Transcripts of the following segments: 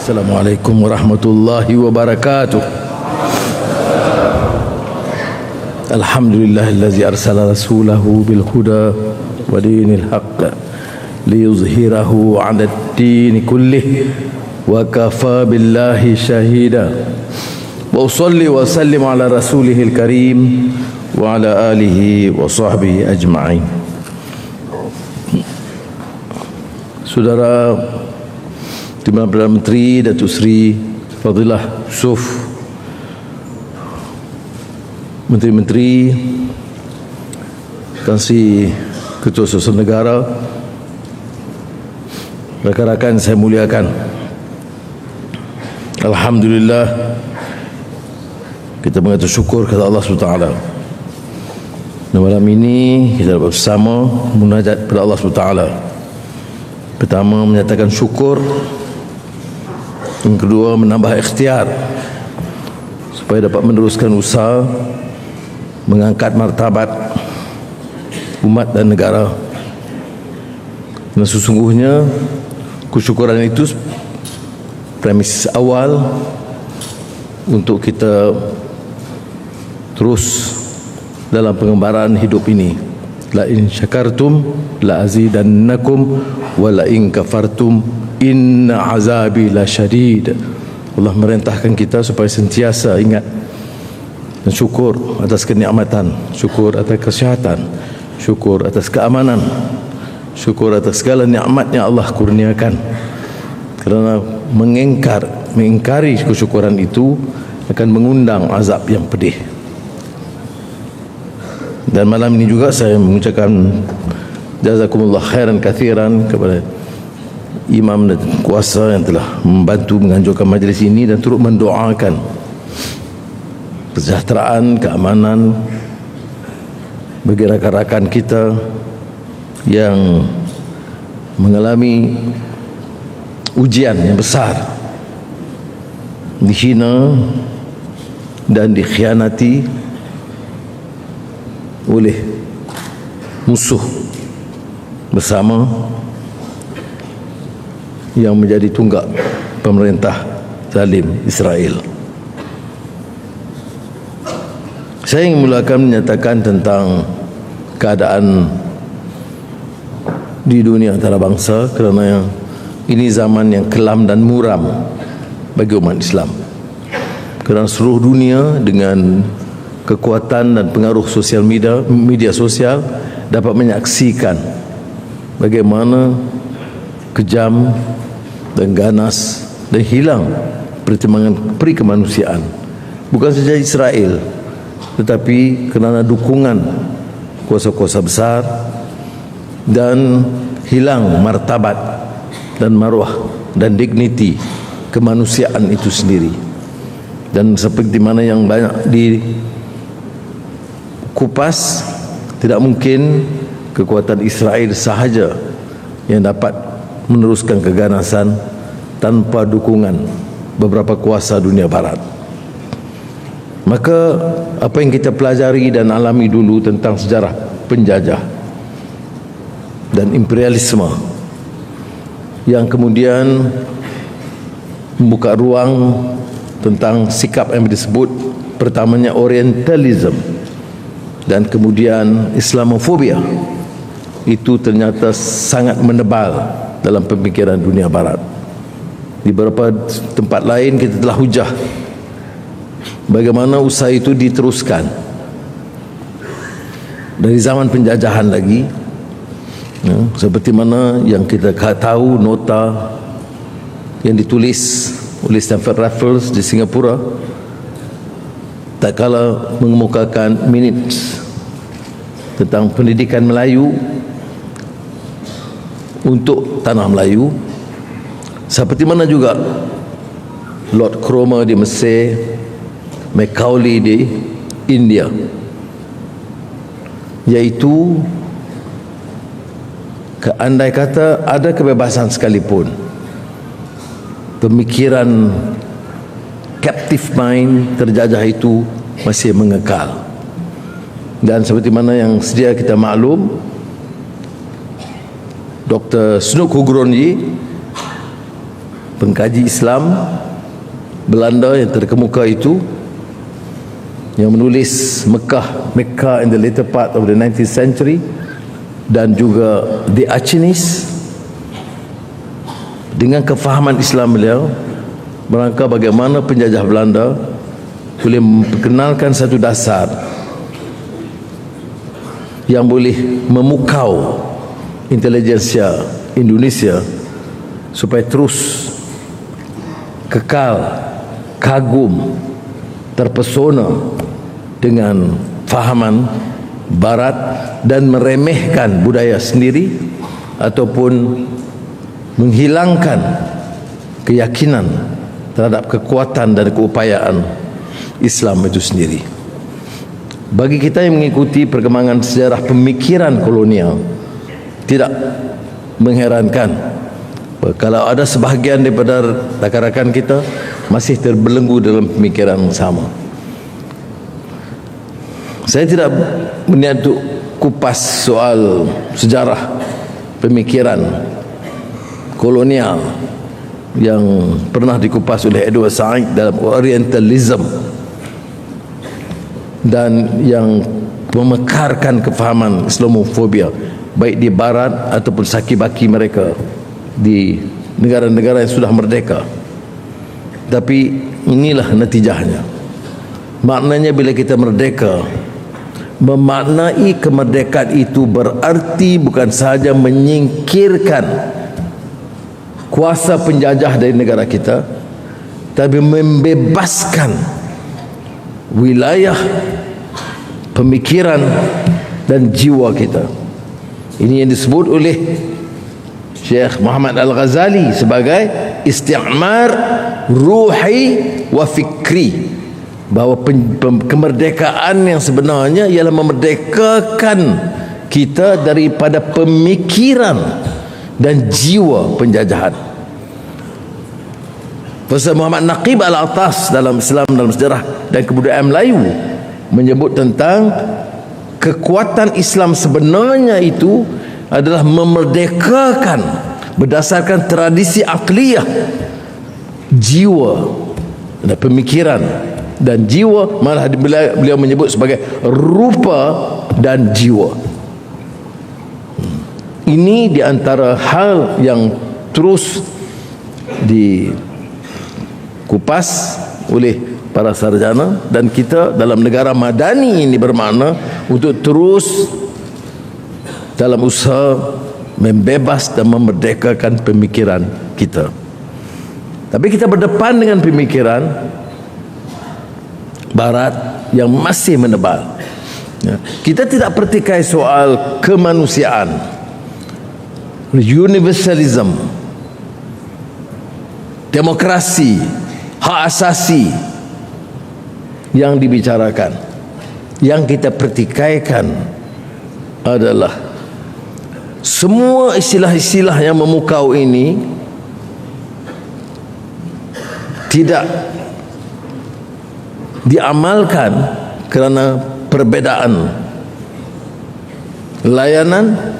Assalamualaikum warahmatullahi wabarakatuh. Alhamdulillahillazi arsala rasulahu bil huda wa dinil haqq liyuzhirahu 'ala ad-din kullih wa kafa billahi shahida. Wa usalli wa sallim ala rasulihil karim wa ala alihi wa sahbihi ajma'in. Saudara Timbalan Perdana Menteri Datuk Seri Fadilah Yusof, Menteri-Menteri, Kansi Ketua Susunan Negara, rakan-rakan saya muliakan, alhamdulillah kita mengatur syukur kepada Allah SWT. Dan malam ini kita dapat bersama munajat kepada Allah SWT. Pertama, menyatakan syukur. Yang kedua, menambah ikhtiar supaya dapat meneruskan usaha mengangkat martabat umat dan negara. Dan sesungguhnya kesyukuran itu premis awal untuk kita terus dalam pengembaraan hidup ini. La in syakartum la azidannakum wa la in kafartum inna azabi la syadid. Allah merintahkan kita supaya sentiasa ingat dan syukur atas kenikmatan, syukur atas kesihatan, syukur atas keamanan, syukur atas segala nikmat yang Allah kurniakan. Kerana mengingkari kesyukuran itu akan mengundang azab yang pedih. Dan malam ini juga saya mengucapkan jazakumullah khairan kathiran kepada imam dan kuasa yang telah membantu menganjurkan majlis ini dan turut mendoakan kesejahteraan, keamanan bagi rakan-rakan kita yang mengalami ujian yang besar, dihina dan dikhianati oleh musuh bersama yang menjadi tunggak pemerintah zalim Israel. Saya ingin mulakan menyatakan tentang keadaan di dunia antarabangsa, kerana ini zaman yang kelam dan muram bagi umat Islam. Kerana seluruh dunia dengan kekuatan dan pengaruh sosial media sosial dapat menyaksikan bagaimana kejam dan ganas dan hilang pertimbangan peri kemanusiaan, bukan saja Israel tetapi kerana dukungan kuasa-kuasa besar, dan hilang martabat dan maruah dan dignity kemanusiaan itu sendiri. Dan seperti mana yang banyak dikupas, tidak mungkin kekuatan Israel sahaja yang dapat meneruskan keganasan tanpa dukungan beberapa kuasa dunia barat. Maka apa yang kita pelajari dan alami dulu tentang sejarah penjajah dan imperialisme yang kemudian membuka ruang tentang sikap yang disebut pertamanya Orientalism dan kemudian Islamofobia, itu ternyata sangat menebal dalam pemikiran dunia barat. Di beberapa tempat lain kita telah hujah bagaimana usaha itu diteruskan dari zaman penjajahan lagi, seperti mana yang kita tahu nota yang ditulis oleh Stamford Raffles di Singapura tak kala mengemukakan minutes tentang pendidikan Melayu untuk tanah Melayu, seperti mana juga Lord Cromer di Mesir, Macaulay di India, yaitu andai kata ada kebebasan sekalipun, pemikiran captive mind terjajah itu masih mengekal. Dan seperti mana yang sedia kita maklum, Dr. Snook Hugronji pengkaji Islam Belanda yang terkemuka itu, yang menulis Mecca in the later part of the 19th century, dan juga The Achenis, dengan kefahaman Islam beliau merangka bagaimana penjajah Belanda boleh memperkenalkan satu dasar yang boleh memukau intelijensia Indonesia supaya terus kekal, kagum, terpesona dengan fahaman Barat dan meremehkan budaya sendiri ataupun menghilangkan keyakinan terhadap kekuatan dan keupayaan Islam itu sendiri. Bagi kita yang mengikuti perkembangan sejarah pemikiran kolonial, tidak mengherankan kalau ada sebahagian daripada rakan-rakan kita masih terbelenggu dalam pemikiran sama. Saya tidak berniat untuk kupas soal sejarah pemikiran kolonial yang pernah dikupas oleh Edward Said dalam Orientalism dan yang memekarkan kefahaman Islamofobia baik di Barat ataupun saki-baki mereka di negara-negara yang sudah merdeka. Tapi inilah natijahnya. Maknanya bila kita merdeka, memaknai kemerdekaan itu berarti bukan sahaja menyingkirkan kuasa penjajah dari negara kita, tapi membebaskan wilayah pemikiran dan jiwa kita. Ini yang disebut oleh Syekh Muhammad Al-Ghazali sebagai isti'mar ruhi wa fikri, bahawa kemerdekaan yang sebenarnya ialah memerdekakan kita daripada pemikiran dan jiwa penjajahan. Profesor Muhammad Naqib Al-Atas dalam Islam, dalam sejarah dan kebudayaan Melayu menyebut tentang kekuatan Islam sebenarnya itu adalah memerdekakan berdasarkan tradisi akliyah jiwa dan pemikiran dan jiwa, malah beliau menyebut sebagai rupa dan jiwa. Ini di antara hal yang terus dikupas oleh para sarjana, dan kita dalam negara madani ini bermakna untuk terus dalam usaha membebas dan memerdekakan pemikiran kita. Tapi kita berdepan dengan pemikiran Barat yang masih menebal. Kita tidak pertikai soal kemanusiaan, universalism, demokrasi, hak asasi yang dibicarakan. Yang kita pertikaikan adalah semua istilah-istilah yang memukau ini tidak diamalkan kerana perbedaan layanan.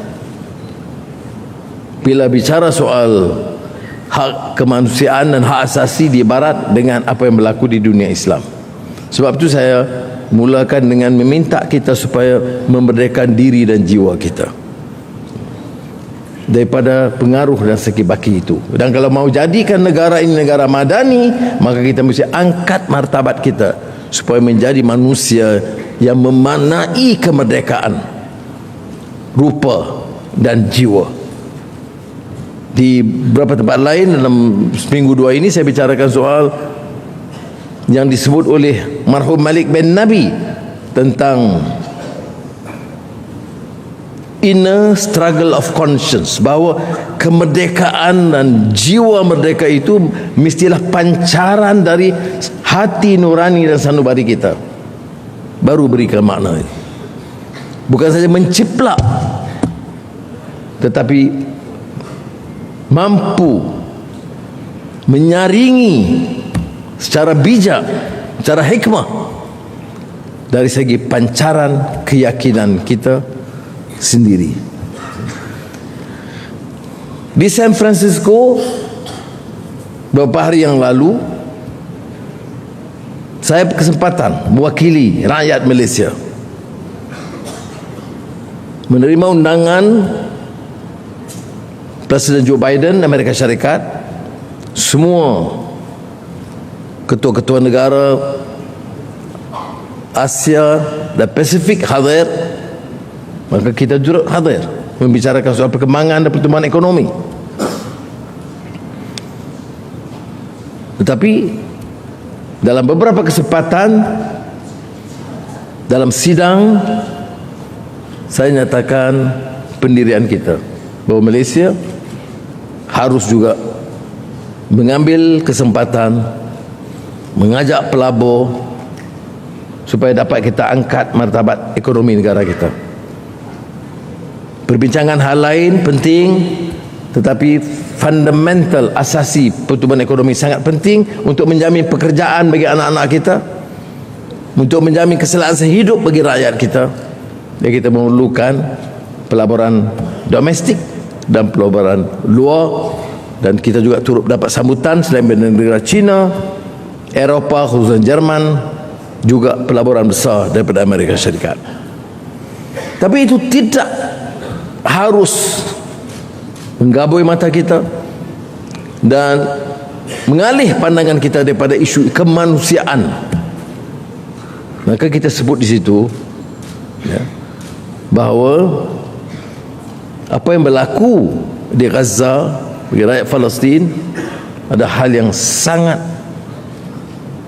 Bila bicara soal hak kemanusiaan dan hak asasi di Barat dengan apa yang berlaku di dunia Islam. Sebab itu saya mulakan dengan meminta kita supaya memerdekakan diri dan jiwa kita daripada pengaruh dan seki-baki itu. Dan kalau mau jadikan negara ini negara madani, maka kita mesti angkat martabat kita supaya menjadi manusia yang memaknai kemerdekaan rupa dan jiwa. Di beberapa tempat lain dalam seminggu dua ini saya bicarakan soal yang disebut oleh marhum Malik bin Nabi tentang inner struggle of conscience, bahawa kemerdekaan dan jiwa merdeka itu mestilah pancaran dari hati nurani dan sanubari kita, baru berikan makna. Bukan saja menciplak, tetapi mampu menyaringi secara bijak, secara hikmah dari segi pancaran keyakinan kita sendiri. Di San Francisco beberapa hari yang lalu saya berkesempatan mewakili rakyat Malaysia menerima undangan Presiden Joe Biden Amerika Syarikat, semua ketua-ketua negara Asia dan Pasifik hadir. Maka kita juga hadir membicarakan soal perkembangan dan pertumbuhan ekonomi. Tetapi dalam beberapa kesempatan dalam sidang saya nyatakan pendirian kita bahawa Malaysia harus juga mengambil kesempatan mengajak pelabur supaya dapat kita angkat martabat ekonomi negara kita. Perbincangan hal lain penting, tetapi fundamental asasi pertumbuhan ekonomi sangat penting untuk menjamin pekerjaan bagi anak-anak kita, untuk menjamin keselarasan hidup bagi rakyat kita. Dan kita memerlukan pelaburan domestik dan pelaburan luar, dan kita juga turut dapat sambutan selain dari negara China, Eropah, khususnya Jerman, juga pelaburan besar daripada Amerika Syarikat. Tapi itu tidak harus menggabui mata kita dan mengalih pandangan kita daripada isu kemanusiaan. Maka kita sebut di situ, ya, bahawa apa yang berlaku di Gaza bagi rakyat Palestin ada hal yang sangat,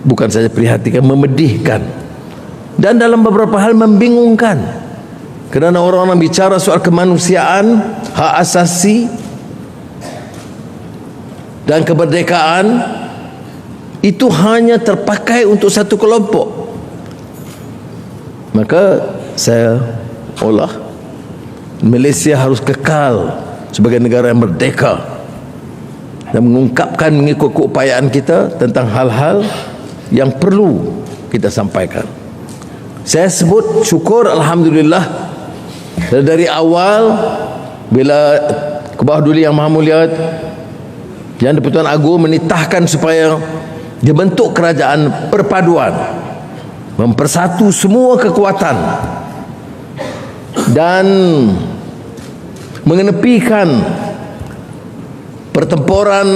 bukan saja prihatinkan, memedihkan, dan dalam beberapa hal membingungkan. Kerana orang-orang bicara soal kemanusiaan, hak asasi dan kemerdekaan itu hanya terpakai untuk satu kelompok. Maka saya olah Malaysia harus kekal sebagai negara yang merdeka dan mengungkapkan mengikut keupayaan kita tentang hal-hal yang perlu kita sampaikan. Saya sebut syukur, alhamdulillah, dari awal bila Kebawah Duli Yang Maha Mulia Yang di-Pertuan Agong menitahkan supaya dibentuk kerajaan perpaduan, mempersatu semua kekuatan dan mengenepikan pertempuran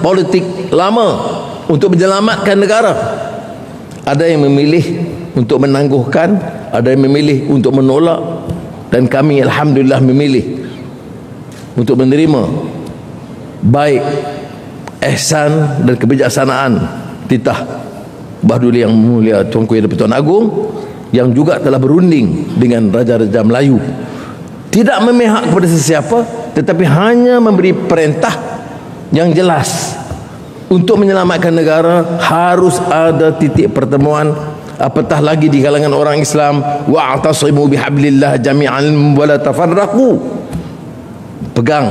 politik lama untuk menyelamatkan negara. Ada yang memilih untuk menangguhkan, ada yang memilih untuk menolak, dan kami alhamdulillah memilih untuk menerima baik ihsan dan kebijaksanaan titah Kebawah Duli Yang Mulia Tuanku Yang di-Pertuan Agong, yang juga telah berunding dengan raja-raja Melayu, tidak memihak kepada sesiapa, tetapi hanya memberi perintah yang jelas untuk menyelamatkan negara. Harus ada titik pertemuan, apatah lagi di kalangan orang Islam. Wa'tasimu bihablillah jami'an wa la tafarraqu. Pegang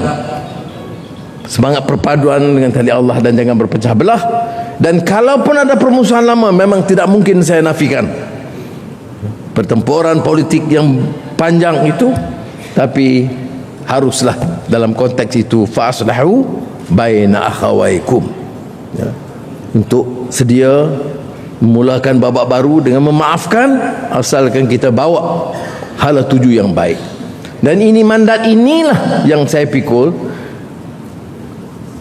semangat perpaduan dengan tali Allah dan jangan berpecah belah. Dan kalaupun ada permusuhan lama, memang tidak mungkin saya nafikan pertempuran politik yang panjang itu, tapi haruslah dalam konteks itu fa'aslahu baina akhawaikum, ya, untuk sedia memulakan babak baru dengan memaafkan, asalkan kita bawa hala tuju yang baik. Dan ini mandat inilah yang saya pikul.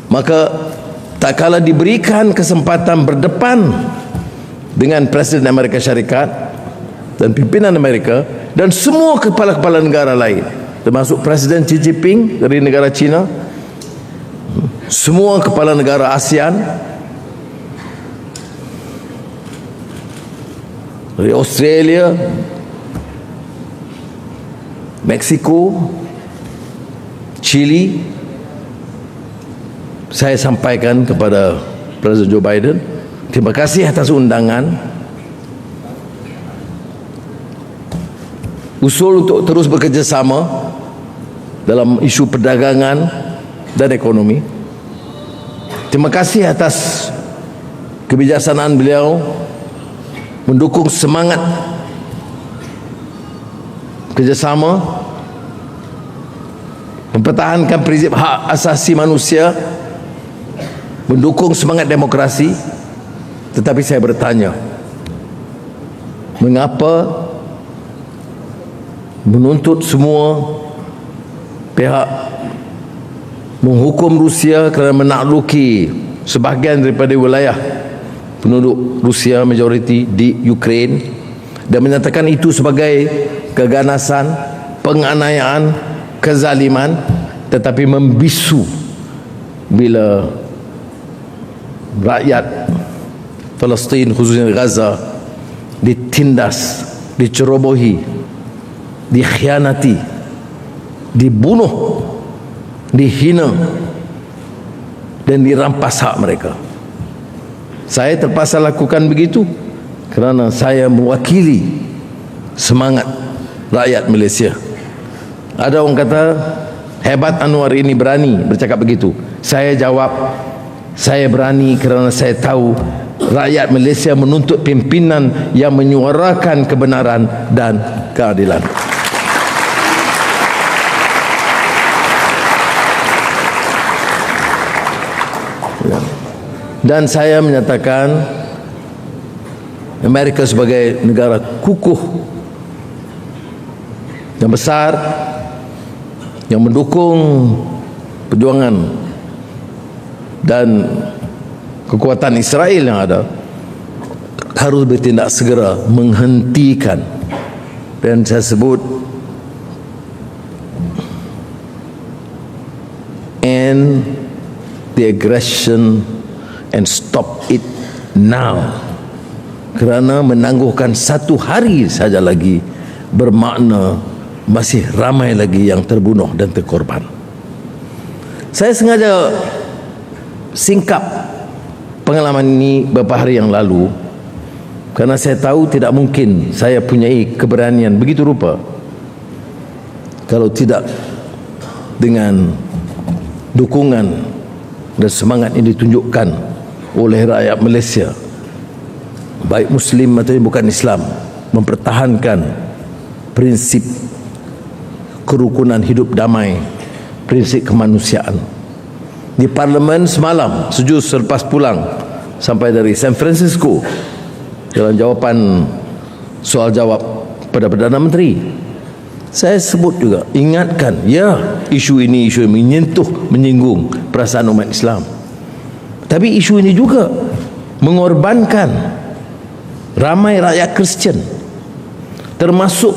Maka tak kala diberikan kesempatan berdepan dengan Presiden Amerika Syarikat dan pimpinan Amerika dan semua kepala-kepala negara lain, termasuk Presiden Xi Jinping dari negara China, semua kepala negara ASEAN, dari Australia, Meksiko, Chile, saya sampaikan kepada Presiden Joe Biden, terima kasih atas undangan, usul untuk terus bekerjasama dalam isu perdagangan dan ekonomi. Terima kasih atas kebijaksanaan beliau mendukung semangat kerjasama, mempertahankan prinsip hak asasi manusia mendukung semangat demokrasi, tetapi saya bertanya, mengapa menuntut semua pihak menghukum Rusia kerana menakluki sebahagian daripada wilayah penduduk Rusia majoriti di Ukraine dan menyatakan itu sebagai keganasan, penganiayaan, kezaliman, tetapi membisu bila rakyat Palestin khususnya Gaza ditindas, dicerobohi, dikhianati, dibunuh, dihina dan dirampas hak mereka. Saya terpaksa lakukan begitu kerana saya mewakili semangat rakyat Malaysia. Ada orang kata hebat Anwar ini berani bercakap begitu. Saya jawab, saya berani kerana saya tahu rakyat Malaysia menuntut pimpinan yang menyuarakan kebenaran dan keadilan. Dan saya menyatakan Amerika sebagai negara kukuh yang besar yang mendukung perjuangan dan kekuatan Israel yang ada, harus bertindak segera menghentikan, dan saya sebut end the aggression and stop it now, kerana menangguhkan satu hari saja lagi bermakna masih ramai lagi yang terbunuh dan terkorban. Saya sengaja singkap pengalaman ini beberapa hari yang lalu kerana saya tahu tidak mungkin saya punyai keberanian begitu rupa kalau tidak dengan dukungan dan semangat yang ditunjukkan oleh rakyat Malaysia, baik Muslim atau bukan Islam, mempertahankan prinsip kerukunan hidup damai, prinsip kemanusiaan. Di Parlimen semalam, sejus selepas pulang sampai dari San Francisco, dalam jawapan soal jawab pada Perdana Menteri, saya sebut juga, ingatkan, ya, isu ini isu yang menyentuh, menyinggung perasaan umat Islam, tapi isu ini juga mengorbankan ramai rakyat Kristian, termasuk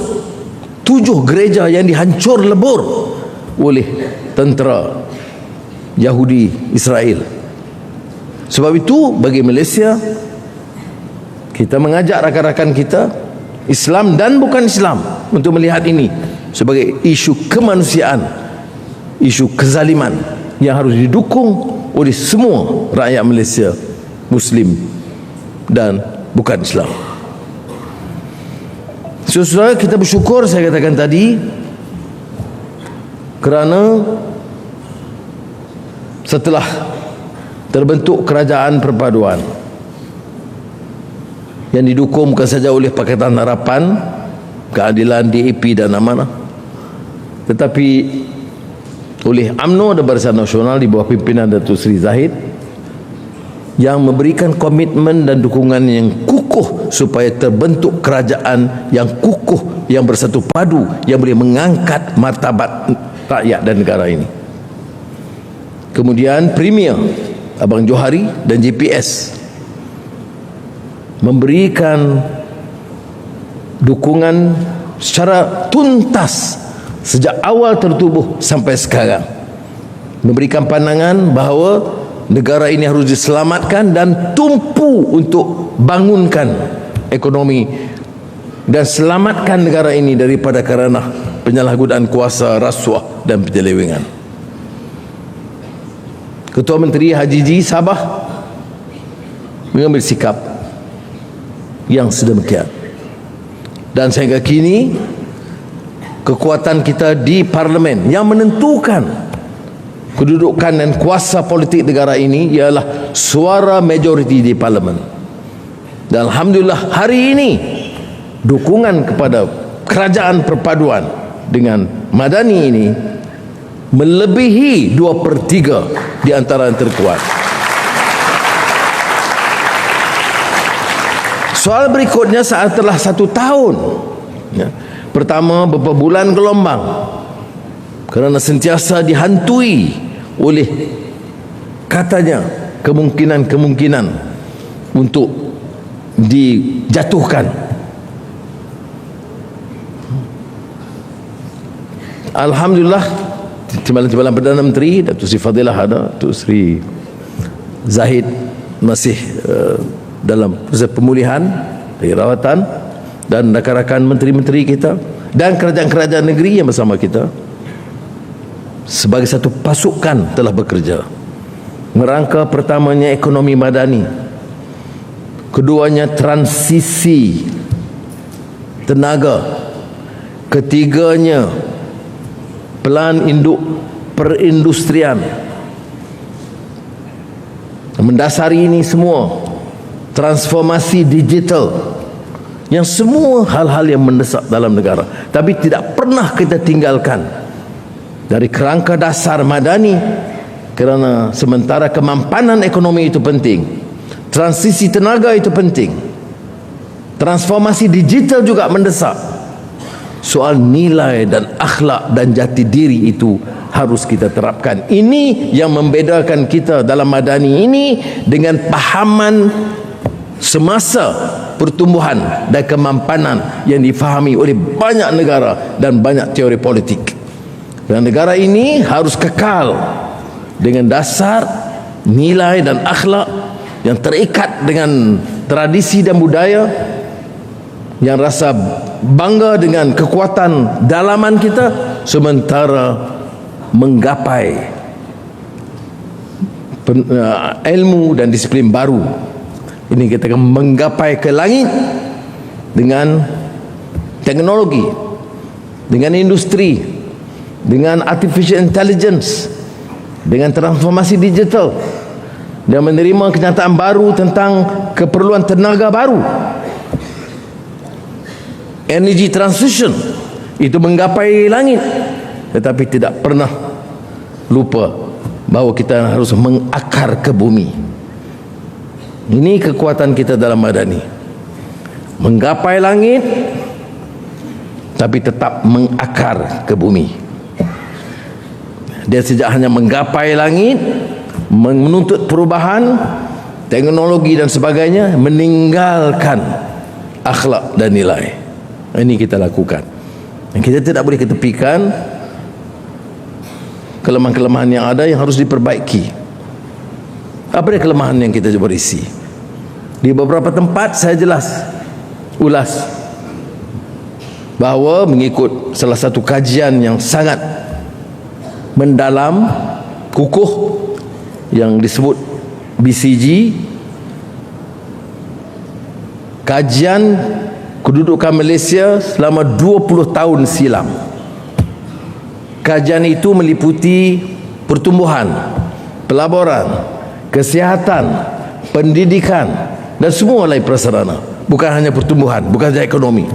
7 gereja yang dihancur lebur oleh tentera Yahudi Israel. Sebab itu bagi Malaysia, kita mengajak rakan-rakan kita Islam dan bukan Islam untuk melihat ini sebagai isu kemanusiaan, isu kezaliman yang harus didukung oleh semua rakyat Malaysia, Muslim dan bukan Islam. Saudara, kita bersyukur, saya katakan tadi, kerana setelah terbentuk kerajaan perpaduan yang didukung bukan saja oleh Pakatan Harapan, Keadilan, DAP dan Amanah, tetapi oleh UMNO dan Barisan Nasional di bawah pimpinan Datuk Seri Zahid, yang memberikan komitmen dan dukungan yang kukuh supaya terbentuk kerajaan yang kukuh, yang bersatu padu, yang boleh mengangkat martabat rakyat dan negara ini. Kemudian Premier Abang Johari dan JPS memberikan dukungan secara tuntas sejak awal tertubuh sampai sekarang, memberikan pandangan bahawa negara ini harus diselamatkan dan tumpu untuk bangunkan ekonomi dan selamatkan negara ini daripada kerana penyalahgunaan kuasa, rasuah dan penyelewengan. Ketua Menteri Haji G Sabah mengambil sikap yang sedemikian, dan sehingga kini kekuatan kita di Parlimen yang menentukan kedudukan dan kuasa politik negara ini ialah suara majoriti di Parlimen. Dan Alhamdulillah hari ini dukungan kepada kerajaan perpaduan dengan Madani ini melebihi 2/3 di antara yang terkuat. Soal berikutnya saat telah 1 tahun, ya, pertama beberapa bulan gelombang kerana sentiasa dihantui oleh katanya kemungkinan-kemungkinan untuk dijatuhkan. Alhamdulillah, Timbalan Perdana Menteri Datuk Seri Fadilah ada, Datuk Seri Zahid masih dalam proses pemulihan dari rawatan, dan rakan-rakan menteri-menteri kita dan kerajaan-kerajaan negeri yang bersama kita sebagai satu pasukan telah bekerja. Merangka pertamanya ekonomi madani, keduanya transisi tenaga, ketiganya pelan induk perindustrian. Mendasari ini semua transformasi digital, yang semua hal-hal yang mendesak dalam negara, tapi tidak pernah kita tinggalkan dari kerangka dasar madani, kerana sementara kemampanan ekonomi itu penting, transisi tenaga itu penting, transformasi digital juga mendesak. Soal nilai dan akhlak dan jati diri itu harus kita terapkan. Ini yang membedakan kita dalam madani ini dengan pahaman semasa pertumbuhan dan kemampanan yang difahami oleh banyak negara dan banyak teori politik. Dan negara ini harus kekal dengan dasar nilai dan akhlak yang terikat dengan tradisi dan budaya, yang rasa bangga dengan kekuatan dalaman kita, sementara menggapai ilmu dan disiplin baru. Ini kita akan menggapai ke langit dengan teknologi, dengan industri, dengan artificial intelligence, dengan transformasi digital, dan menerima kenyataan baru tentang keperluan tenaga baru. Energy transition itu menggapai langit, tetapi tidak pernah lupa bahawa kita harus mengakar ke bumi. Ini kekuatan kita dalam madani, menggapai langit tapi tetap mengakar ke bumi. Dia sejak hanya menggapai langit, menuntut perubahan teknologi dan sebagainya, meninggalkan akhlak dan nilai. Ini kita lakukan, dan kita tidak boleh ketepikan kelemahan-kelemahan yang ada yang harus diperbaiki. Apa dia kelemahan yang kita berisi? Di beberapa tempat saya ulas bahawa mengikut salah satu kajian yang sangat mendalam, kukuh, yang disebut BCG, kajian kedudukan Malaysia selama 20 tahun silam. Kajian itu meliputi pertumbuhan, pelaburan, kesihatan, pendidikan dan semua lain prasarana. Bukan hanya pertumbuhan, bukan sahaja ekonomi,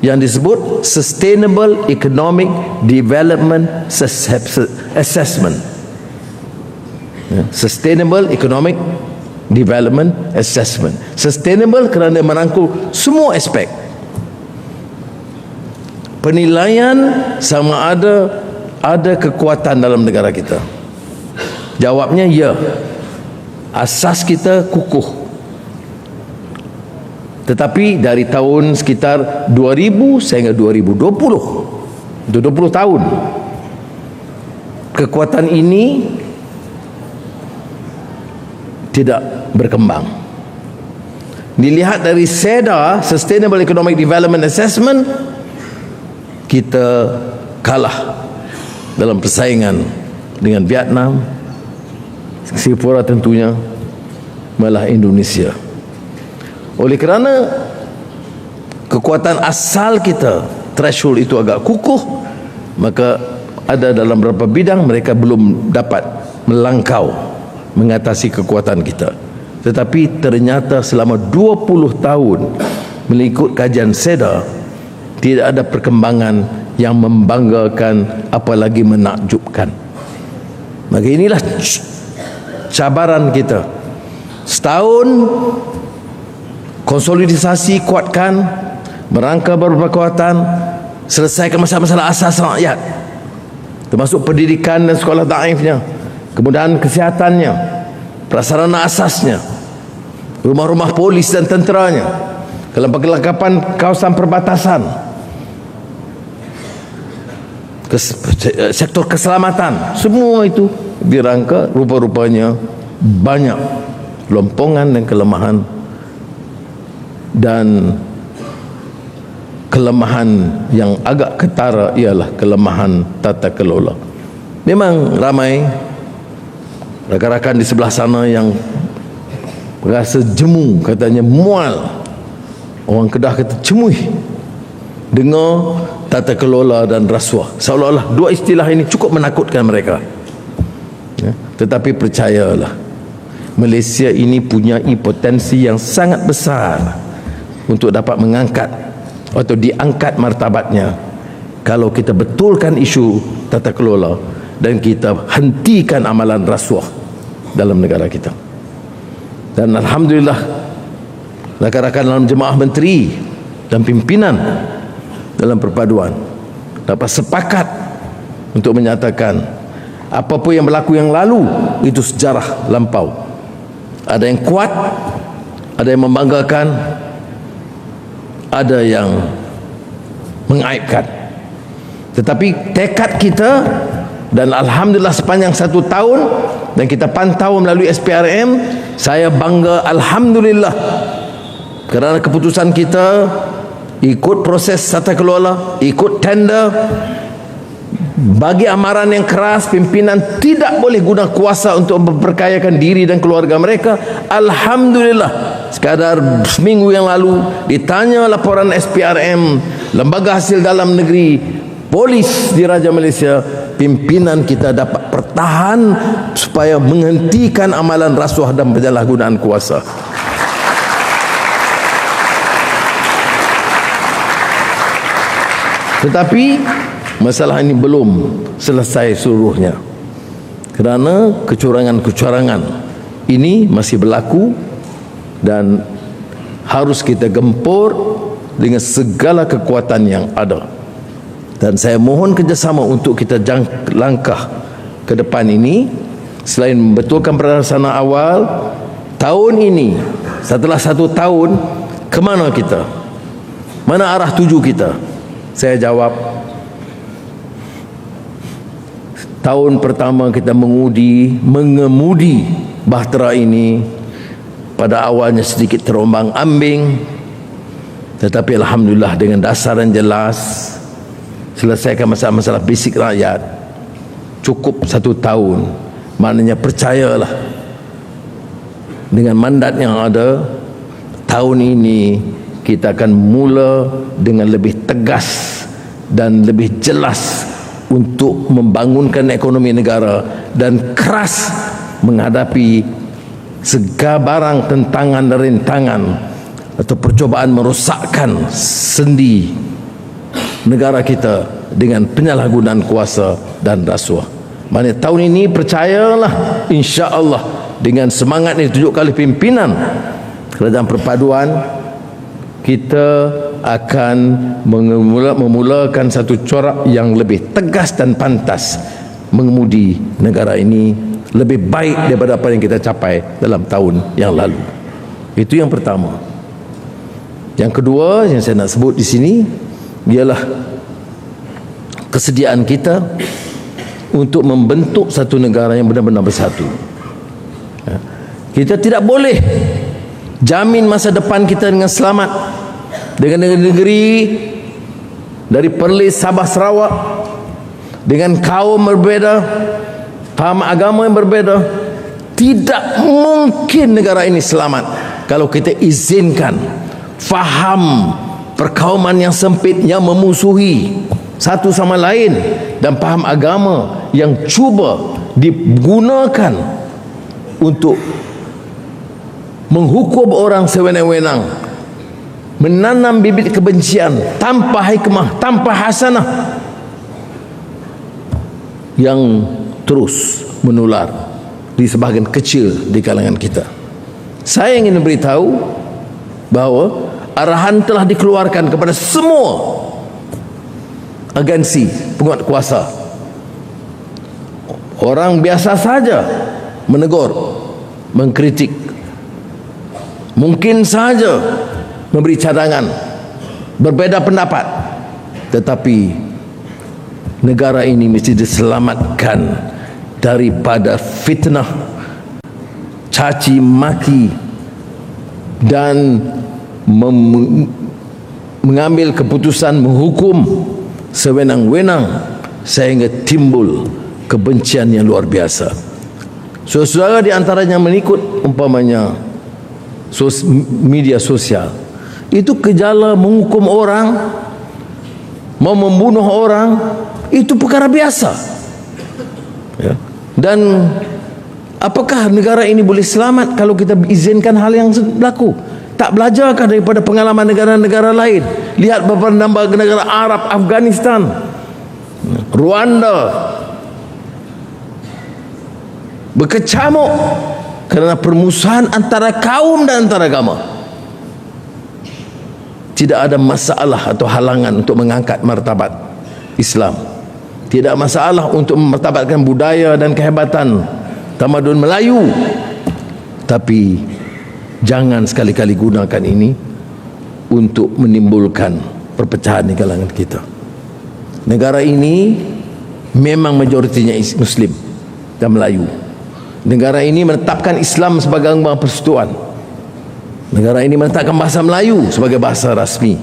yang disebut Sustainable Economic Development Assessment. Sustainable Economic Development Assessment. Sustainable kerana merangkul semua aspek. Penilaian sama ada kekuatan dalam negara kita. Jawabnya ya. Asas kita kukuh. Tetapi dari tahun sekitar 2000 sehingga 2020, itu 20 tahun, kekuatan ini tidak berkembang. Dilihat dari SEDA, Sustainable Economic Development Assessment, kita kalah dalam persaingan dengan Vietnam, Singapura tentunya, malah Indonesia. Oleh kerana kekuatan asal kita, threshold itu agak kukuh, maka ada dalam beberapa bidang mereka belum dapat melangkau mengatasi kekuatan kita. Tetapi ternyata selama 20 tahun mengikut kajian SEDA, tidak ada perkembangan yang membanggakan apalagi menakjubkan. Maka inilah cabaran kita. Setahun konsolidasi, kuatkan, merangka beberapa kekuatan, selesaikan masalah-masalah asas rakyat, termasuk pendidikan dan sekolah daifnya, kemudahan kesehatannya, prasarana asasnya, rumah-rumah polis dan tenteranya, kelengkapan kawasan perbatasan, sektor keselamatan, semua itu dirangka. Rupa-rupanya banyak lompongan dan kelemahan, dan kelemahan yang agak ketara ialah kelemahan tata kelola. Memang ramai rakan-rakan di sebelah sana yang rasa jemu, katanya mual, orang Kedah kata cemuih dengar tata kelola dan rasuah, seolah-olah dua istilah ini cukup menakutkan mereka. Tetapi percayalah, Malaysia ini punya potensi yang sangat besar untuk dapat mengangkat atau diangkat martabatnya kalau kita betulkan isu tata kelola dan kita hentikan amalan rasuah dalam negara kita. Dan alhamdulillah, rakan-rakan dalam jemaah menteri dan pimpinan dalam perpaduan dapat sepakat untuk menyatakan apa-apa yang berlaku yang lalu itu sejarah lampau. Ada yang kuat, ada yang membanggakan, ada yang mengaibkan. Tetapi tekad kita, dan alhamdulillah sepanjang 1 tahun dan kita pantau melalui SPRM, saya bangga alhamdulillah kerana keputusan kita ikut proses tata kelola, ikut tender, bagi amaran yang keras, pimpinan tidak boleh guna kuasa untuk memperkayakan diri dan keluarga mereka. Alhamdulillah, sekadar seminggu yang lalu ditanya laporan SPRM, Lembaga Hasil Dalam Negeri, polis di Raja Malaysia, pimpinan kita dapat bertahan supaya menghentikan amalan rasuah dan penyalahgunaan kuasa. Tetapi masalah ini belum selesai seluruhnya, kerana kecurangan-kecurangan ini masih berlaku dan harus kita gempur dengan segala kekuatan yang ada. Dan saya mohon kerjasama untuk kita langkah ke depan ini. Selain membetulkan prasarana awal, tahun ini setelah 1 tahun, ke mana kita? Mana arah tuju kita? Saya jawab, tahun pertama kita mengemudi bahtera ini pada awalnya sedikit terombang ambing, tetapi alhamdulillah dengan dasar yang jelas selesaikan masalah-masalah basic rakyat. Cukup 1 tahun, maknanya percayalah dengan mandat yang ada, tahun ini kita akan mula dengan lebih tegas dan lebih jelas untuk membangunkan ekonomi negara dan keras menghadapi segala barang tentangan dan rintangan atau percobaan merosakkan sendi negara kita dengan penyalahgunaan kuasa dan rasuah. Maknanya tahun ini percayalah, insya-Allah dengan semangat yang ditunjukkan oleh pimpinan Kerajaan Perpaduan, kita akan memulakan satu corak yang lebih tegas dan pantas mengemudi negara ini lebih baik daripada apa yang kita capai dalam tahun yang lalu. Itu yang pertama. Yang kedua yang saya nak sebut di sini ialah kesediaan kita untuk membentuk satu negara yang benar-benar bersatu. Kita tidak boleh jamin masa depan kita dengan selamat dengan negeri dari Perlis, Sabah, Sarawak, dengan kaum berbeza, paham agama yang berbeza. Tidak mungkin negara ini selamat kalau kita izinkan faham perkauman yang sempit yang memusuhi satu sama lain dan faham agama yang cuba digunakan untuk menghukum orang sewenang-wenang, menanam bibit kebencian tanpa hikmah, tanpa hasanah yang terus menular di sebahagian kecil di kalangan kita. Saya ingin beritahu bahawa arahan telah dikeluarkan kepada semua agensi penguat kuasa. Orang biasa saja menegur, mengkritik, mungkin saja memberi cadangan, berbeza pendapat, tetapi negara ini mesti diselamatkan daripada fitnah, caci maki, dan mengambil keputusan menghukum sewenang-wenang sehingga timbul kebencian yang luar biasa. Saudara-saudara di antaranya mengikut umpamanya media sosial, itu gejala menghukum orang, mau membunuh orang, itu perkara biasa, ya. Dan apakah negara ini boleh selamat kalau kita izinkan hal yang berlaku? Tak belajarkah daripada pengalaman negara-negara lain? Lihat beberapa negara Arab, Afghanistan, Rwanda, berkecamuk kerana permusuhan antara kaum dan antara agama. Tidak ada masalah atau halangan untuk mengangkat martabat Islam. Tidak masalah untuk memartabatkan budaya dan kehebatan tamadun Melayu. Tapi jangan sekali-kali gunakan ini untuk menimbulkan perpecahan di kalangan kita. Negara ini memang majoritinya Muslim dan Melayu. Negara ini menetapkan Islam sebagai agama persekutuan. Negara ini menetapkan bahasa Melayu sebagai bahasa rasmi.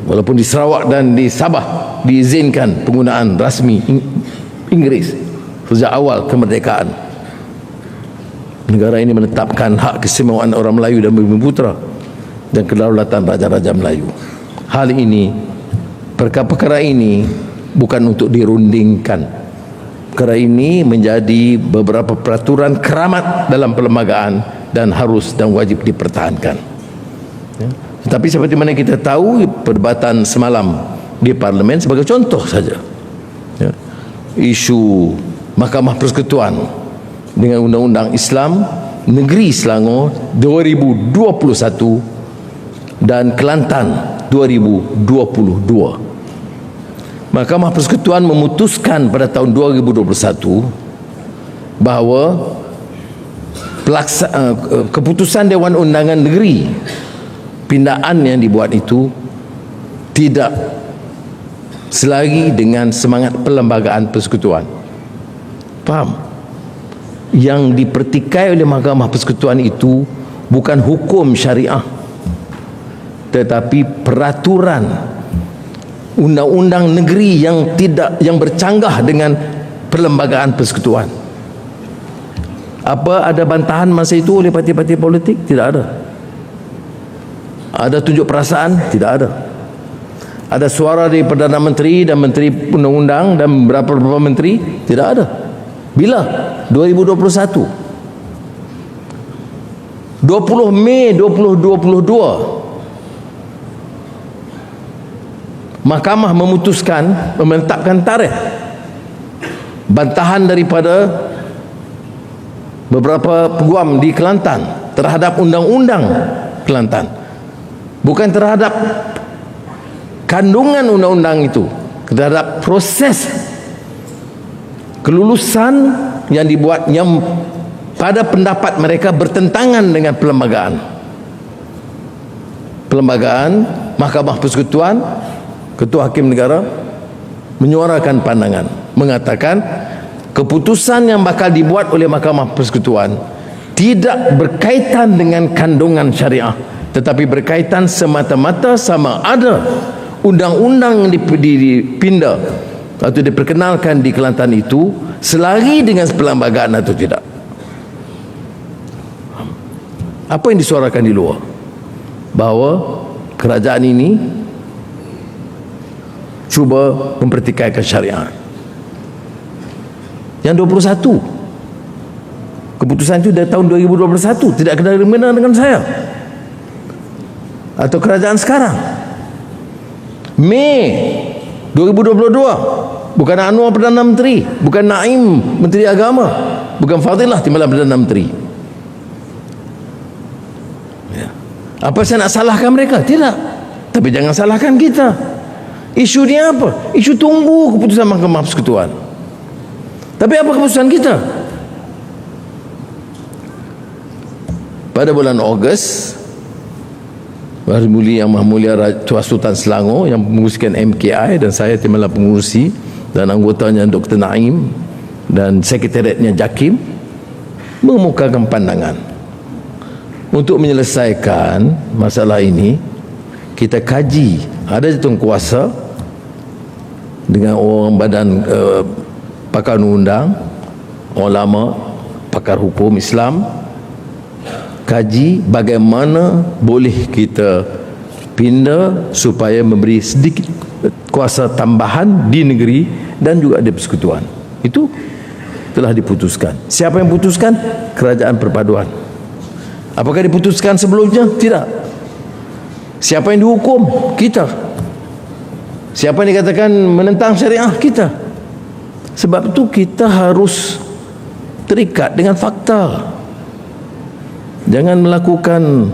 Walaupun di Sarawak dan di Sabah diizinkan penggunaan rasmi Inggeris sejak awal kemerdekaan. Negara ini menetapkan hak keistimewaan orang Melayu dan Bumiputera dan kedaulatan raja-raja Melayu. Hal ini, perkara-perkara ini bukan untuk dirundingkan. Perkara ini menjadi beberapa peraturan keramat dalam perlembagaan dan harus dan wajib dipertahankan, ya. Tetapi seperti mana kita tahu, perdebatan semalam di Parlimen sebagai contoh saja, ya. Isu Mahkamah Persekutuan dengan Undang-Undang Islam Negeri Selangor 2021 dan Kelantan 2022. Mahkamah Persekutuan memutuskan pada tahun 2021 bahawa keputusan Dewan Undangan Negeri pindaan yang dibuat itu tidak selari dengan semangat perlembagaan persekutuan. Faham? Yang dipertikai oleh Mahkamah Persekutuan itu bukan hukum syariah, tetapi peraturan undang-undang negeri yang bercanggah dengan perlembagaan persekutuan. Apa ada bantahan masa itu oleh parti-parti politik? Tidak ada. Ada tunjuk perasaan? Tidak ada. Ada suara dari Perdana Menteri dan Menteri Undang-Undang dan beberapa menteri? Tidak ada. Bila? 2021. 20 Mei 2022 Mahkamah memutuskan menetapkan tarikh bantahan daripada beberapa peguam di Kelantan terhadap undang-undang Kelantan, bukan terhadap kandungan undang-undang itu, terhadap proses kelulusan yang dibuat yang pada pendapat mereka bertentangan dengan perlembagaan Mahkamah Persekutuan. Ketua Hakim Negara menyuarakan pandangan, mengatakan keputusan yang bakal dibuat oleh Mahkamah Persekutuan tidak berkaitan dengan kandungan syariah, tetapi berkaitan semata-mata sama ada undang-undang yang dipindah atau diperkenalkan di Kelantan itu selari dengan perlembagaan atau tidak. Apa yang disuarakan di luar? Bahawa kerajaan ini cuba mempertikaikan syariat. Yang 21 keputusan itu dari tahun 2021, tidak kena dengan saya atau kerajaan sekarang. Mei 2022, bukan Anwar Perdana Menteri, bukan Naim Menteri Agama, bukan Fadilah Timbalan Perdana Menteri. Ya. Apa saya nak salahkan mereka? Tidak. Tapi jangan salahkan kita. Isu ni apa? Isu tunggu keputusan Mahkamah Persekutuan. Tapi apa keputusan kita? Pada bulan Ogos, Yang Maha Mulia Tuan Sultan Selangor yang menguruskan MKI dan saya timbalan pengurusi dan anggotanya Dr. Naim dan sekretariatnya Jakim mengemukakan pandangan untuk menyelesaikan masalah ini. Kita kaji, ada jatuh kuasa dengan orang badan pakar undang, ulama, pakar hukum Islam, kaji bagaimana boleh kita pindah supaya memberi sedikit kuasa tambahan di negeri dan juga di persekutuan. Itu telah diputuskan. Siapa yang putuskan? Kerajaan Perpaduan. Apakah diputuskan sebelumnya? Tidak. Siapa yang dihukum? Kita. Siapa yang dikatakan menentang syariah? Kita. Sebab itu kita harus terikat dengan fakta. Jangan melakukan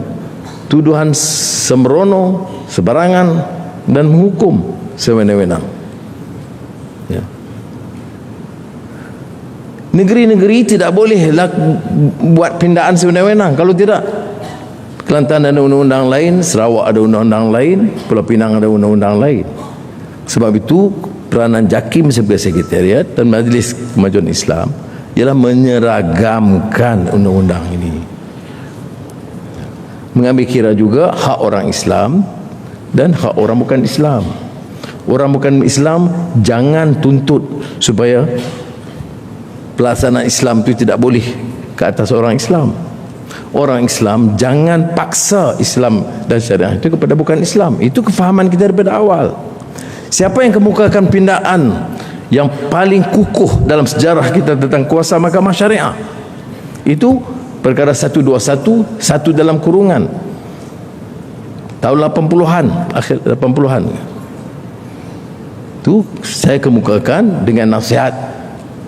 tuduhan sembrono, sebarangan dan menghukum sewenang-wenang. Ya. Negeri-negeri tidak boleh buat pindaan sewenang-wenang. Kalau tidak, Kelantan ada undang-undang lain, Sarawak ada undang-undang lain, Pulau Pinang ada undang-undang lain. Sebab itu peranan Jakim sebagai sekretariat dan Majlis Kemajuan Islam ialah menyeragamkan undang-undang ini, mengambil kira juga hak orang Islam dan hak orang bukan Islam. Orang bukan Islam jangan tuntut supaya pelaksanaan Islam itu tidak boleh ke atas orang Islam. Orang Islam jangan paksa Islam dan syariah itu kepada bukan Islam. Itu kefahaman kita daripada awal. Siapa yang kemukakan pindaan yang paling kukuh dalam sejarah kita tentang kuasa mahkamah syariah? Itu perkara 121, satu dalam kurungan tahun 80-an, akhir 80-an. Itu saya kemukakan dengan nasihat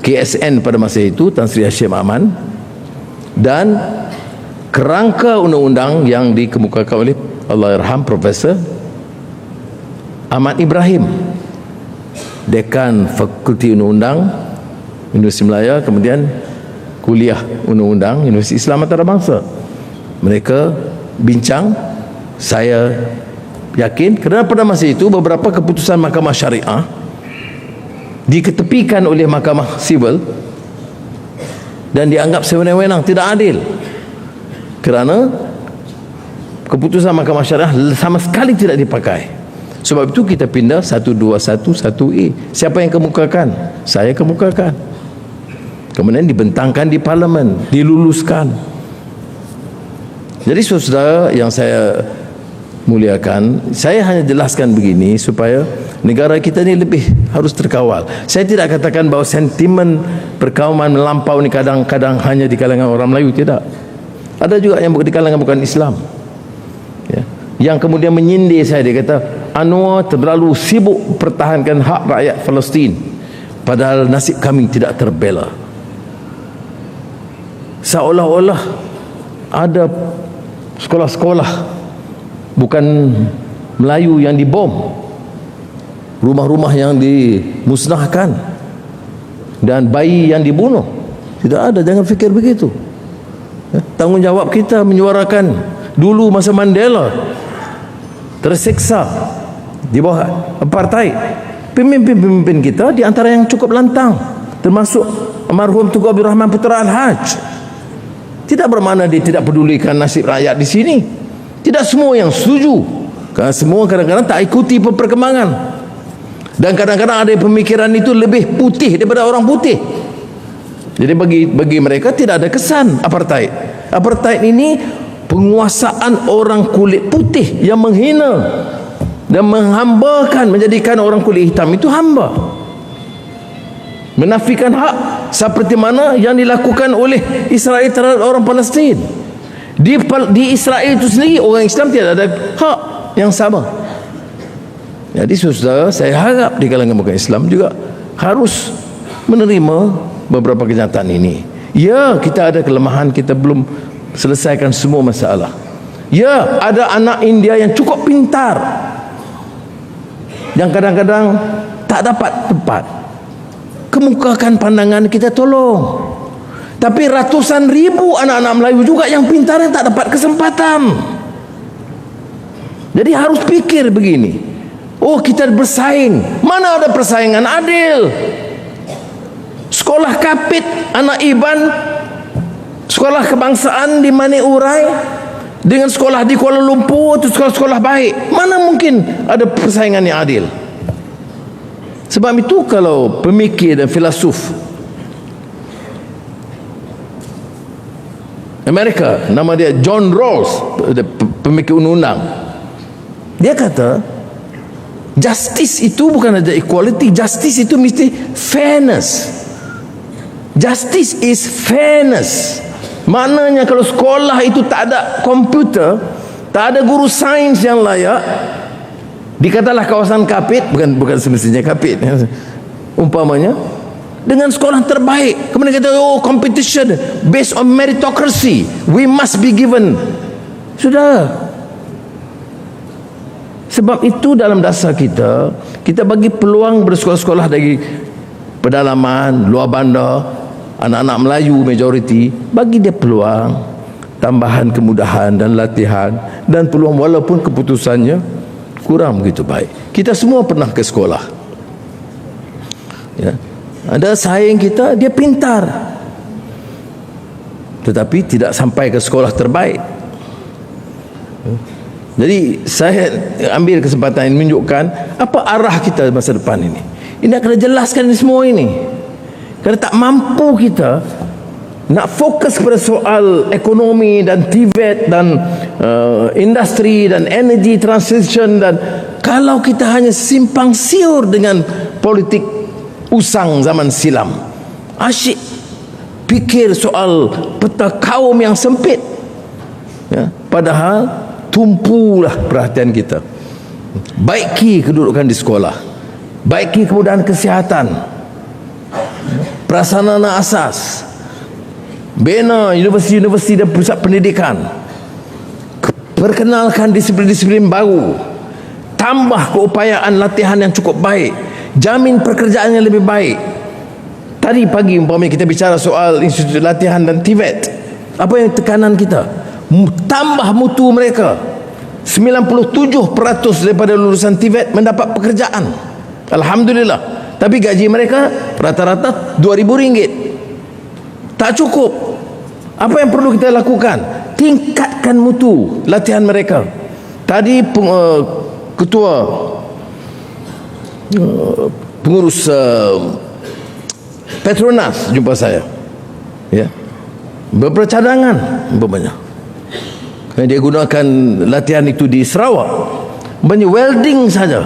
KSN pada masa itu, Tan Sri Hashim Aman, dan kerangka undang-undang yang dikemukakan oleh Allahyarham Profesor Ahmad Ibrahim, Dekan Fakulti Undang-Undang Universiti Melaya, kemudian kuliah undang-undang Universiti Islam Antarabangsa. Mereka bincang, saya yakin kerana pada masa itu beberapa keputusan mahkamah syariah diketepikan oleh mahkamah sivil dan dianggap sewenang-wenang, tidak adil, kerana keputusan mahkamah syariah sama sekali tidak dipakai. Sebab itu kita pindah 121(1)A. Siapa yang kemukakan? Saya kemukakan. Kemudian dibentangkan di parlimen, diluluskan. Jadi saudara yang saya muliakan, saya hanya jelaskan begini supaya negara kita ni lebih harus terkawal. Saya tidak katakan bahawa sentimen perkauman melampau ni kadang-kadang hanya di kalangan orang Melayu, tidak. Ada juga yang di kalangan bukan Islam, ya, yang kemudian menyindir saya. Dia kata Anwar terlalu sibuk pertahankan hak rakyat Palestin, padahal nasib kami tidak terbela. Seolah-olah ada sekolah-sekolah bukan Melayu yang dibom, rumah-rumah yang dimusnahkan, dan bayi yang dibunuh. Tidak ada, jangan fikir begitu. Tanggungjawab kita menyuarakan. Dulu masa Mandela tersiksa di bawah apartheid, pemimpin-pemimpin kita di antara yang cukup lantang, termasuk almarhum Tunku Abdul Rahman Putra Al-Haj. Tidak bermakna dia tidak pedulikan nasib rakyat di sini. Tidak semua yang setuju, kerana semua kadang-kadang tak ikuti perkembangan, dan kadang-kadang ada pemikiran itu lebih putih daripada orang putih. Jadi bagi mereka tidak ada kesan apartheid. Apartheid ini penguasaan orang kulit putih yang menghina dan menghambakan, menjadikan orang kulit hitam itu hamba, menafikan hak seperti mana yang dilakukan oleh Israel terhadap orang Palestin. Di Israel itu sendiri orang Islam tidak ada hak yang sama. Jadi saudara, saya harap di kalangan bukan Islam juga harus menerima beberapa kenyataan ini. Ya, kita ada kelemahan, kita belum selesaikan semua masalah, Ya, ada anak India yang cukup pintar, yang kadang-kadang tak dapat tempat. Kemukakan pandangan, kita tolong. Tapi ratusan ribu anak-anak Melayu juga yang pintar yang tak dapat kesempatan. Jadi harus pikir begini. Oh, kita bersaing. Mana ada persaingan adil? Sekolah Kapit anak Iban, sekolah kebangsaan di Mani Urai, dengan sekolah di Kuala Lumpur itu sekolah-sekolah baik. Mana mungkin ada persaingan yang adil? Sebab itu kalau pemikir dan filsuf Amerika, nama dia John Rawls, pemikir undang-undang, dia kata justice itu bukan ada equality, justice itu mesti fairness. Justice is fairness. Maknanya kalau sekolah itu tak ada komputer, tak ada guru sains yang layak, dikatalah kawasan Kapit, bukan semestinya Kapit, umpamanya, dengan sekolah terbaik, kemudian kata, oh, competition based on meritocracy, we must be given. Sudah. Sebab itu dalam dasar kita bagi peluang bersekolah-sekolah dari pedalaman, luar bandar, anak-anak Melayu majoriti, bagi dia peluang, tambahan kemudahan dan latihan dan peluang, walaupun keputusannya kurang begitu baik. Kita semua pernah ke sekolah, ya. Ada saing kita, dia pintar tetapi tidak sampai ke sekolah terbaik. Jadi saya ambil kesempatan ini menunjukkan apa arah kita masa depan ini. Ini kena jelaskan ini semua ini. Kerana tak mampu kita nak fokus pada soal ekonomi dan TVET dan industri dan energy transition, dan kalau kita hanya simpang siur dengan politik usang zaman silam, asyik fikir soal peta kaum yang sempit, ya, padahal tumpulah perhatian kita. Baiki kedudukan di sekolah, baiki kemudahan kesihatan, prasarana asas, bina universiti-universiti dan pusat pendidikan, perkenalkan disiplin-disiplin baru, tambah keupayaan latihan yang cukup baik, jamin pekerjaan yang lebih baik. Tadi pagi umpamanya kita bicara soal institut latihan dan TVET, apa yang tekanan kita? Tambah mutu mereka. 97% daripada lulusan TVET mendapat pekerjaan, alhamdulillah. Tapi gaji mereka rata-rata RM2,000. Tak cukup. Apa yang perlu kita lakukan? Tingkatkan mutu latihan mereka. Tadi ketua pengurus Petronas jumpa saya, ya, beberapa cadangan umpamanya. Dia gunakan latihan itu di Sarawak, banyak welding saja.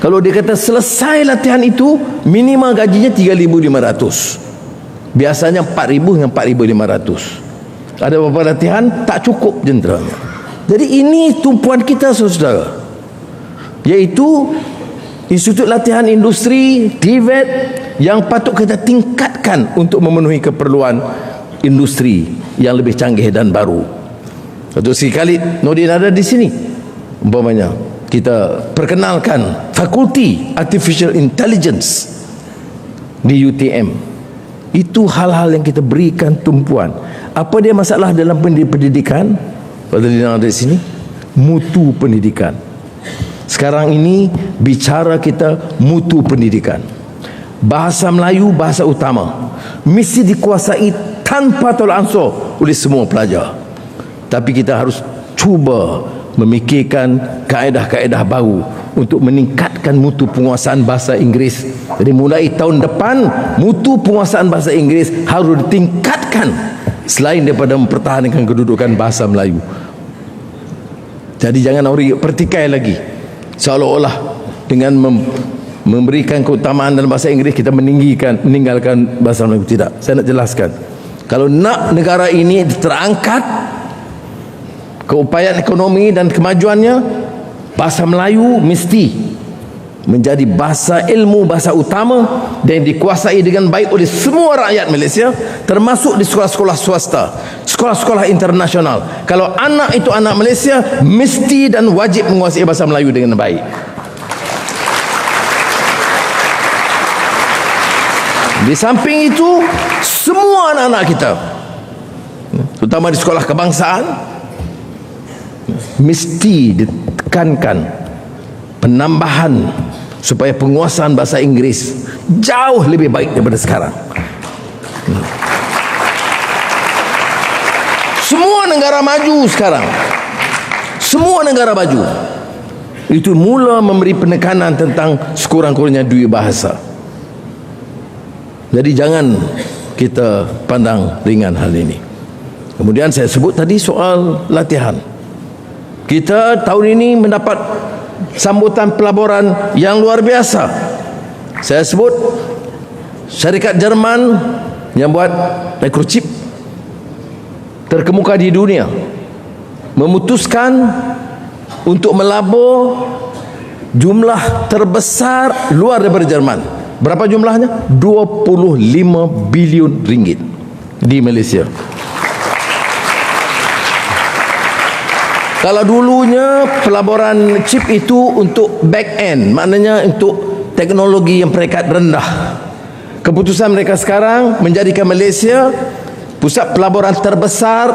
Kalau dia kata selesai latihan itu, minimal gajinya 3,500. Biasanya 4,000 dengan 4,500. Ada beberapa latihan tak cukup jenderanya. Jadi ini tumpuan kita, saudara, yaitu institut latihan industri, TVET, yang patut kita tingkatkan untuk memenuhi keperluan industri yang lebih canggih dan baru. Satu sekali Nordin ada di sini, umpamanya kita perkenalkan fakulti Artificial Intelligence di UTM. Itu hal-hal yang kita berikan tumpuan. Apa dia masalah dalam pendidikan? Pada yang ada di sini, mutu pendidikan. Sekarang ini bicara kita mutu pendidikan. Bahasa Melayu bahasa utama, mesti dikuasai tanpa tolak ansur oleh semua pelajar. Tapi kita harus cuba memikirkan kaedah-kaedah baru untuk meningkatkan mutu penguasaan bahasa Inggeris. Jadi mulai tahun depan, mutu penguasaan bahasa Inggeris harus ditingkatkan selain daripada mempertahankan kedudukan bahasa Melayu. Jadi jangan orang pertikai lagi seolah-olah dengan memberikan keutamaan dalam bahasa Inggeris kita meninggalkan bahasa Melayu. Tidak, saya nak jelaskan. Kalau nak negara ini terangkat keupayaan ekonomi dan kemajuannya, bahasa Melayu mesti menjadi bahasa ilmu, bahasa utama dan dikuasai dengan baik oleh semua rakyat Malaysia, termasuk di sekolah-sekolah swasta, sekolah-sekolah internasional. Kalau anak itu anak Malaysia, mesti dan wajib menguasai bahasa Melayu dengan baik. Di samping itu, semua anak-anak kita, terutama di sekolah kebangsaan, mesti ditekankan penambahan supaya penguasaan bahasa Inggeris jauh lebih baik daripada sekarang. Semua negara maju sekarang, semua negara maju itu mula memberi penekanan tentang sekurang-kurangnya dua bahasa. Jadi jangan kita pandang ringan hal ini. Kemudian saya sebut tadi soal latihan. Kita tahun ini mendapat sambutan pelaburan yang luar biasa. Saya sebut syarikat Jerman yang buat microchip terkemuka di dunia memutuskan untuk melabur jumlah terbesar luar daripada Jerman. Berapa jumlahnya? 25 bilion ringgit di Malaysia. Kalau dulunya pelaburan chip itu untuk back end, maknanya untuk teknologi yang peringkat rendah. Keputusan mereka sekarang menjadikan Malaysia pusat pelaburan terbesar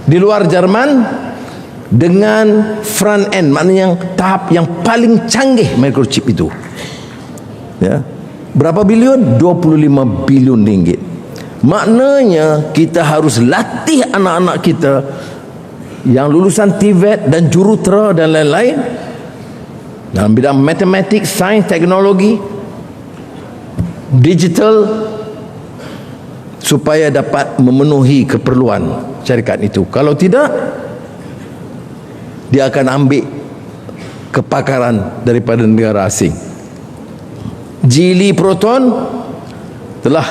di luar Jerman dengan front end, maknanya tahap yang paling canggih microchip itu. Ya. Berapa bilion? 25 bilion ringgit. Maknanya kita harus latih anak-anak kita yang lulusan TVET dan jurutera dan lain-lain dalam bidang matematik, sains, teknologi, digital, supaya dapat memenuhi keperluan syarikat itu. Kalau tidak, dia akan ambil kepakaran daripada negara asing. Geely Proton telah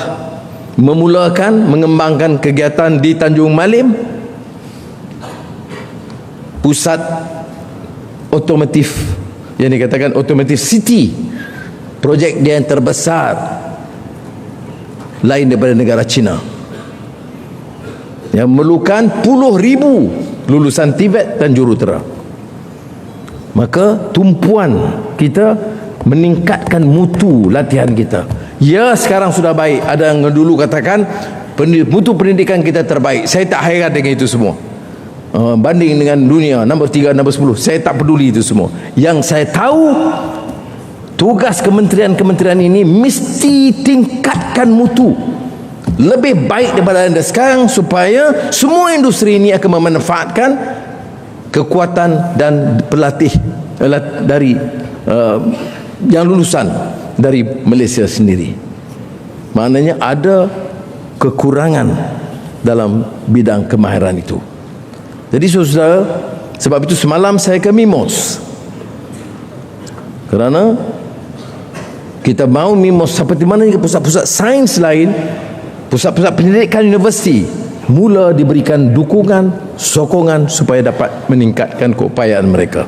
mengembangkan kegiatan di Tanjung Malim, pusat otomotif yang dikatakan otomotif city, projek dia yang terbesar lain daripada negara China, yang memerlukan puluh ribu lulusan TVET dan jurutera. Maka tumpuan kita meningkatkan mutu latihan kita. Ya, sekarang sudah baik. Ada yang dulu katakan mutu pendidikan kita terbaik. Saya tak hairan dengan itu semua. Banding dengan dunia nombor 3, nombor 10, saya tak peduli itu semua. Yang saya tahu, tugas kementerian-kementerian ini mesti tingkatkan mutu lebih baik daripada anda sekarang, supaya semua industri ini akan memanfaatkan kekuatan dan pelatih dari yang lulusan dari Malaysia sendiri. Maknanya ada kekurangan dalam bidang kemahiran itu. Jadi saudara, sebab itu semalam saya ke MIMOS, kerana kita mahu MIMOS seperti mana pusat-pusat sains lain, pusat-pusat pendidikan universiti mula diberikan dukungan, sokongan supaya dapat meningkatkan keupayaan mereka.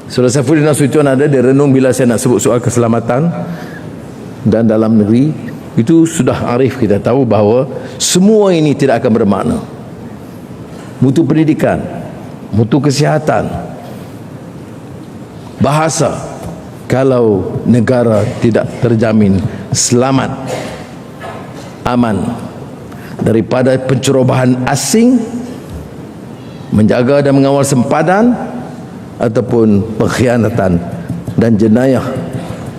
Saudara Saifuddin Nasution ada di renung bila saya nak sebut soal keselamatan dan dalam negeri, itu sudah arif kita tahu bahawa semua ini tidak akan bermakna. Mutu pendidikan, mutu kesihatan, bahasa, kalau negara tidak terjamin selamat, aman daripada pencerobohan asing, menjaga dan mengawal sempadan ataupun pengkhianatan dan jenayah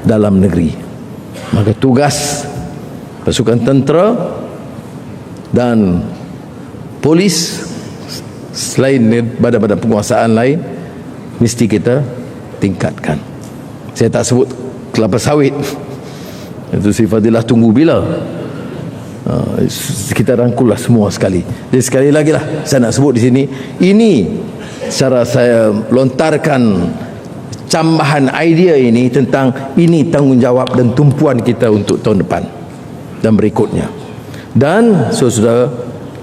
dalam negeri, maka tugas pasukan tentera dan polis selain badan-badan penguasaan lain mesti kita tingkatkan. Saya tak sebut kelapa sawit, itu si Fadilah tunggu bila. Kita rangkullah semua sekali. Jadi sekali lagi lah saya nak sebut di sini, ini cara saya lontarkan cambahan idea ini tentang ini tanggungjawab dan tumpuan kita untuk tahun depan dan berikutnya. Dan saudara,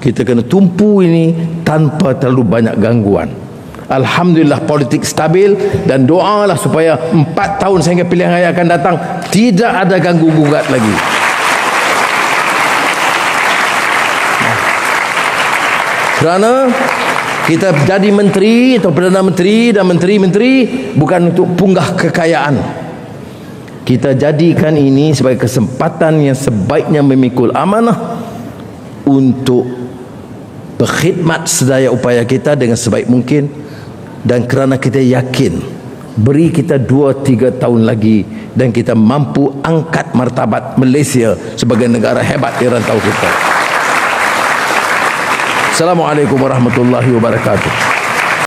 kita kena tumpu ini tanpa terlalu banyak gangguan. Alhamdulillah politik stabil, dan doalah supaya 4 tahun sehingga pilihan raya akan datang tidak ada ganggu gugat lagi. Kerana kita jadi menteri atau Perdana Menteri dan menteri-menteri bukan untuk punggah kekayaan. Kita jadikan ini sebagai kesempatan yang sebaiknya memikul amanah untuk berkhidmat sedaya upaya kita dengan sebaik mungkin. Dan kerana kita yakin, beri kita 2-3 tahun lagi dan kita mampu angkat martabat Malaysia sebagai negara hebat di rantau kita. Assalamualaikum warahmatullahi wabarakatuh.